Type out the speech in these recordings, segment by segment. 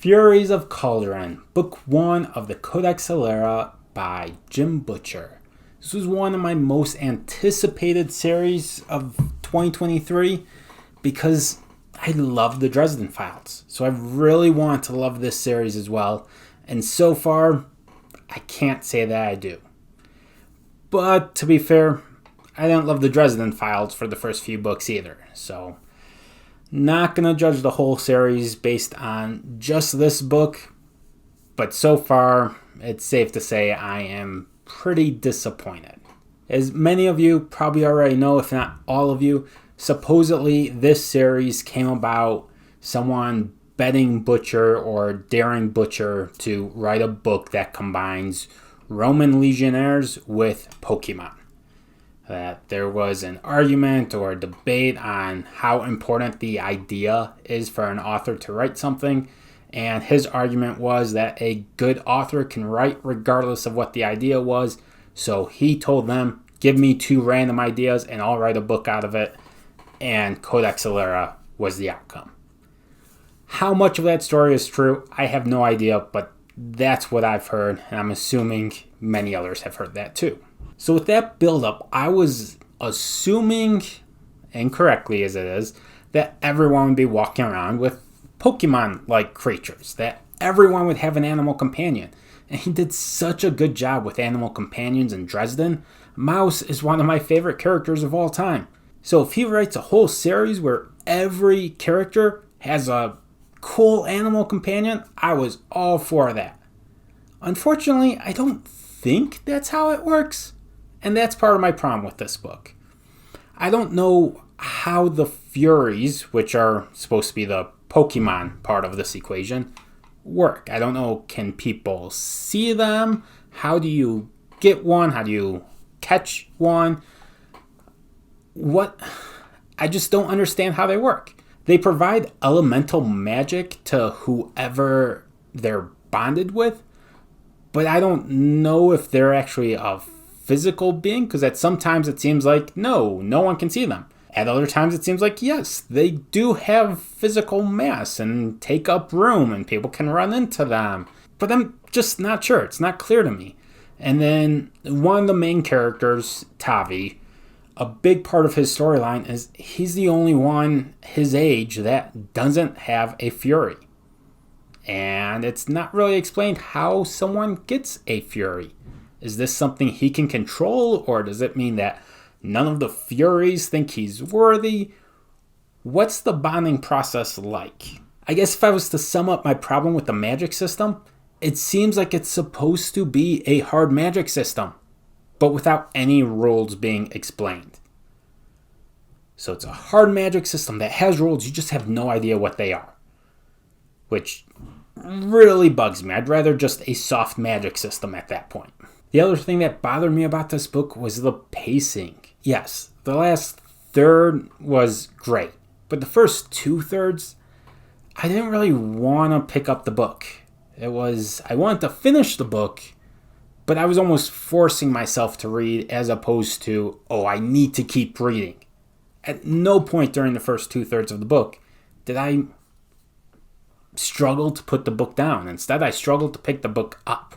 Furies of Calderon, Book 1 of the Codex Alera by Jim Butcher. This was one of my most anticipated series of 2023 because I love the Dresden Files. So I really want to love this series as well. And so far, I can't say that I do. But to be fair, I didn't love the Dresden Files for the first few books either. So not going to judge the whole series based on just this book. But so far, it's safe to say I am pretty disappointed. As many of you probably already know, if not all of you, supposedly this series came about someone betting Butcher or daring Butcher to write a book that combines Roman legionnaires with Pokemon. That there was an argument or a debate on how important the idea is for an author to write something, and his argument was that a good author can write regardless of what the idea was. So he told them, give me 2 random ideas and I'll write a book out of it, and Codex Alera was the outcome. How much of that story is true, I have no idea, but that's what I've heard, and I'm assuming many others have heard that too. So with that build-up, I was assuming, incorrectly as it is, that everyone would be walking around with Pokemon-like creatures, that everyone would have an animal companion. And he did such a good job with animal companions in Dresden. Mouse is one of my favorite characters of all time. So if he writes a whole series where every character has a cool animal companion, I was all for that. Unfortunately, I don't think that's how it works. And that's part of my problem with this book. I don't know how the Furies, which are supposed to be the Pokemon part of this equation, work. I don't know, can people see them? How do you get one? How do you catch one? I just don't understand how they work. They provide elemental magic to whoever they're bonded with, but I don't know if they're actually a physical being, because at sometimes it seems like no one can see them. At other times it seems like yes, they do have physical mass and take up room and people can run into them. But I'm just not sure. It's not clear to me. And then one of the main characters, Tavi, a big part of his storyline is he's the only one his age that doesn't have a Fury. And it's not really explained how someone gets a Fury. Is this something he can control, or does it mean that none of the Furies think he's worthy? What's the bonding process like? I guess if I was to sum up my problem with the magic system, it seems like it's supposed to be a hard magic system, but without any rules being explained. So it's a hard magic system that has rules, you just have no idea what they are. Which really bugs me. I'd rather just a soft magic system at that point. The other thing that bothered me about this book was the pacing. Yes, the last third was great, but the first 2/3, I didn't really want to pick up the book. I wanted to finish the book, but I was almost forcing myself to read as opposed to, I need to keep reading. At no point during the first 2/3 of the book did I struggle to put the book down. Instead, I struggled to pick the book up,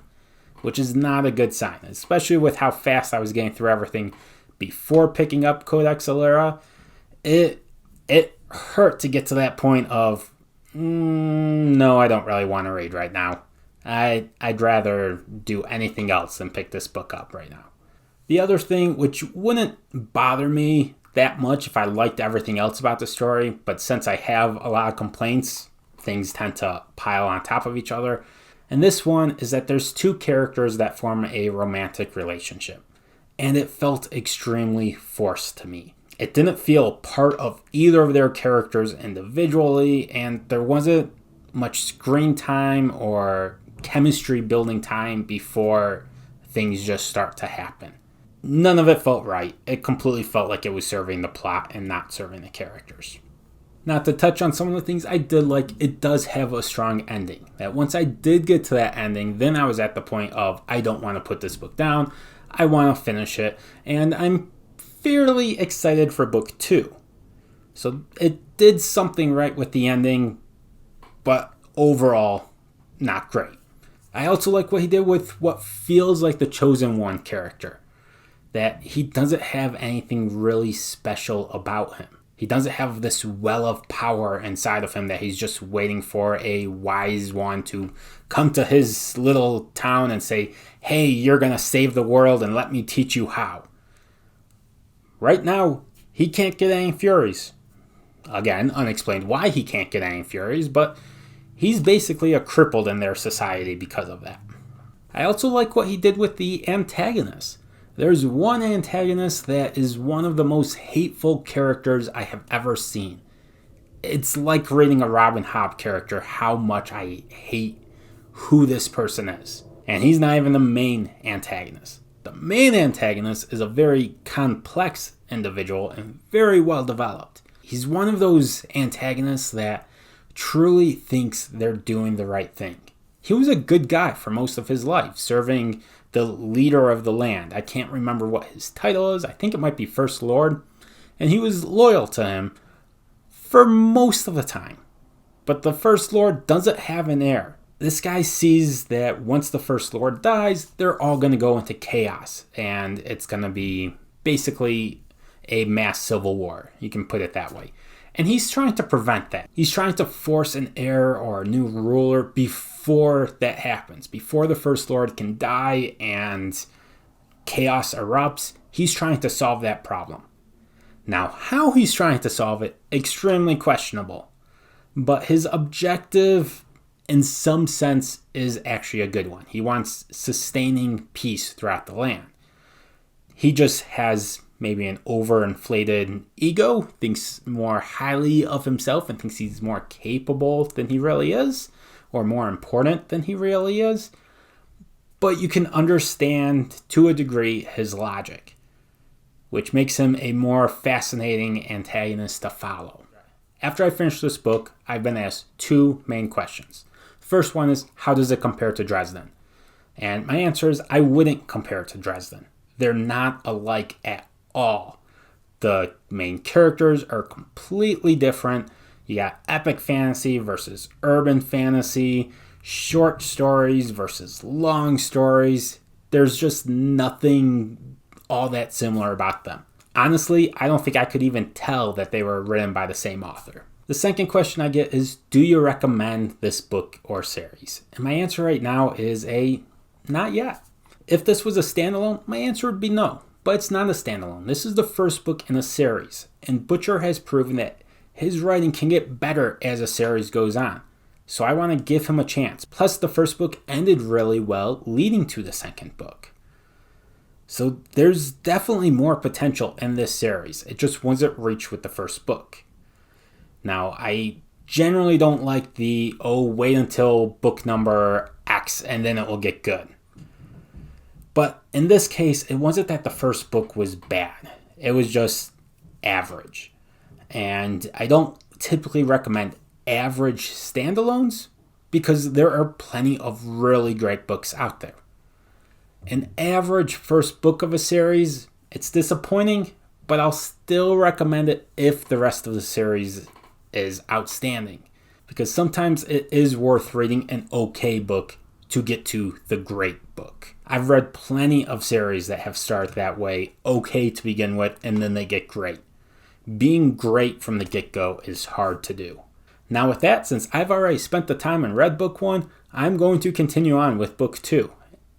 which is not a good sign, especially with how fast I was getting through everything before picking up Codex Alera. It hurt to get to that point of, no, I don't really want to read right now. I'd rather do anything else than pick this book up right now. The other thing, which wouldn't bother me that much if I liked everything else about the story, but since I have a lot of complaints, things tend to pile on top of each other. And this one is that there's 2 characters that form a romantic relationship. And it felt extremely forced to me. It didn't feel part of either of their characters individually, and there wasn't much screen time or chemistry building time before things just start to happen. None of it felt right. It completely felt like it was serving the plot and not serving the characters. Not to touch on some of the things I did like, it does have a strong ending. That once I did get to that ending, then I was at the point of, I don't want to put this book down. I want to finish it. And I'm fairly excited for book 2. So it did something right with the ending, but overall, not great. I also like what he did with what feels like the Chosen One character. That he doesn't have anything really special about him. He doesn't have this well of power inside of him that he's just waiting for a wise one to come to his little town and say, hey, you're going to save the world and let me teach you how. Right now, he can't get any Furies. Again, unexplained why he can't get any Furies, but he's basically a crippled in their society because of that. I also like what he did with the antagonists. There's one antagonist that is one of the most hateful characters I have ever seen. It's like reading a Robin Hobb character, how much I hate who this person is. And he's not even the main antagonist. The main antagonist is a very complex individual and very well developed. He's one of those antagonists that truly thinks they're doing the right thing. He was a good guy for most of his life, serving the leader of the land. I can't remember what his title is. I think it might be First Lord. And he was loyal to him for most of the time. But the First Lord doesn't have an heir. This guy sees that once the First Lord dies, they're all going to go into chaos. And it's going to be basically a mass civil war. You can put it that way. And he's trying to prevent that. He's trying to force an heir or a new ruler before that happens. Before the First Lord can die and chaos erupts, he's trying to solve that problem. Now, how he's trying to solve it, extremely questionable. But his objective, in some sense, is actually a good one. He wants sustaining peace throughout the land. He just has maybe an overinflated ego, thinks more highly of himself and thinks he's more capable than he really is, or more important than he really is. But you can understand, to a degree, his logic, which makes him a more fascinating antagonist to follow. After I finish this book, I've been asked two main questions. The first one is, how does it compare to Dresden? And my answer is, I wouldn't compare it to Dresden. They're not alike at all. The main characters are completely different. You got epic fantasy versus urban fantasy, short stories versus long stories. There's just nothing all that similar about them. Honestly, I don't think I could even tell that they were written by the same author. The second question I get is, do you recommend this book or series? And my answer right now is not yet. If this was a standalone, my answer would be no. But it's not a standalone. This is the first book in a series, and Butcher has proven that his writing can get better as a series goes on. So I want to give him a chance. Plus, the first book ended really well, leading to the second book. So there's definitely more potential in this series. It just wasn't reached with the first book. Now, I generally don't like the, wait until book number X and then it will get good. But in this case, it wasn't that the first book was bad. It was just average. And I don't typically recommend average standalones because there are plenty of really great books out there. An average first book of a series, it's disappointing, but I'll still recommend it if the rest of the series is outstanding. Because sometimes it is worth reading an okay book to get to the great book. I've read plenty of series that have started that way, okay to begin with, and then they get great. Being great from the get-go is hard to do. Now with that, since I've already spent the time and read book 1, I'm going to continue on with book 2.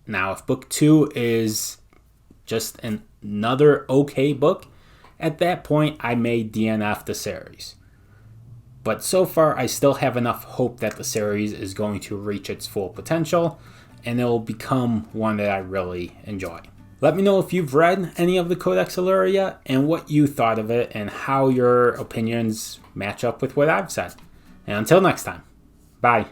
Now if book 2 is just another okay book, at that point I may DNF the series. But so far, I still have enough hope that the series is going to reach its full potential, and it will become one that I really enjoy. Let me know if you've read any of the Codex Alera yet, and what you thought of it, and how your opinions match up with what I've said. And until next time, bye.